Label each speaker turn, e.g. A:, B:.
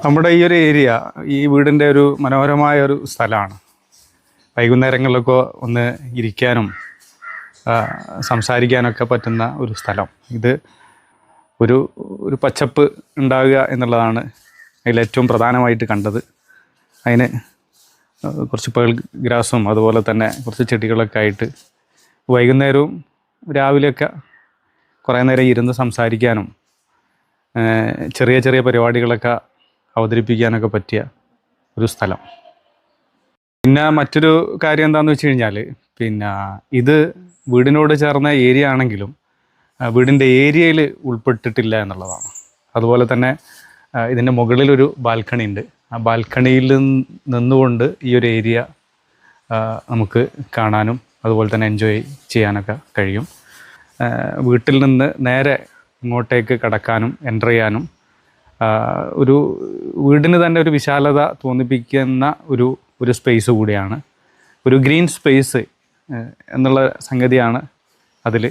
A: നമ്മുടെ ഈ ഒരു ഏരിയ ഈ വീടിൻ്റെ ഒരു മനോഹരമായ ഒരു സ്ഥലമാണ്. വൈകുന്നേരങ്ങളിലൊക്കെ ഒന്ന് ഇരിക്കാനും സംസാരിക്കാനൊക്കെ പറ്റുന്ന ഒരു സ്ഥലം. ഇത് ഒരു ഒരു പച്ചപ്പ് ഉണ്ടാവുക എന്നുള്ളതാണ് അതിലേറ്റവും പ്രധാനമായിട്ട് കണ്ടത്. അതിന് കുറച്ച് പേൾ ഗ്രാസും അതുപോലെ തന്നെ കുറച്ച് ചെടികളൊക്കെ ആയിട്ട് വൈകുന്നേരവും രാവിലെയൊക്കെ കുറേ നേരം ഇരുന്ന് സംസാരിക്കാനും ചെറിയ ചെറിയ പരിപാടികളൊക്കെ അവതരിപ്പിക്കാനൊക്കെ പറ്റിയ ഒരു സ്ഥലം. പിന്നെ മറ്റൊരു കാര്യം എന്താണെന്ന് വെച്ച് കഴിഞ്ഞാൽ, പിന്നെ ഇത് വീടിനോട് ചേർന്ന ഏരിയ ആണെങ്കിലും വീടിൻ്റെ ഏരിയയിൽ ഉൾപ്പെട്ടിട്ടില്ല എന്നുള്ളതാണ്. അതുപോലെ തന്നെ ഇതിൻ്റെ മുകളിലൊരു ബാൽക്കണി ഉണ്ട്. ആ ബാൽക്കണിയിൽ നിന്നുകൊണ്ട് ഈ ഒരു ഏരിയ നമുക്ക് കാണാനും അതുപോലെ തന്നെ എൻജോയ് ചെയ്യാനൊക്കെ കഴിയും. വീട്ടിൽ നിന്ന് നേരെ ഇങ്ങോട്ടേക്ക് കടക്കാനും എൻ്റർ ചെയ്യാനും ഒരു വീടിന് തന്നെ ഒരു വിശാലത തോന്നിപ്പിക്കുന്ന ഒരു സ്പേസ് കൂടിയാണ്. ഒരു ഗ്രീൻ സ്പേസ് എന്നുള്ള സംഗതിയാണ് അതിൽ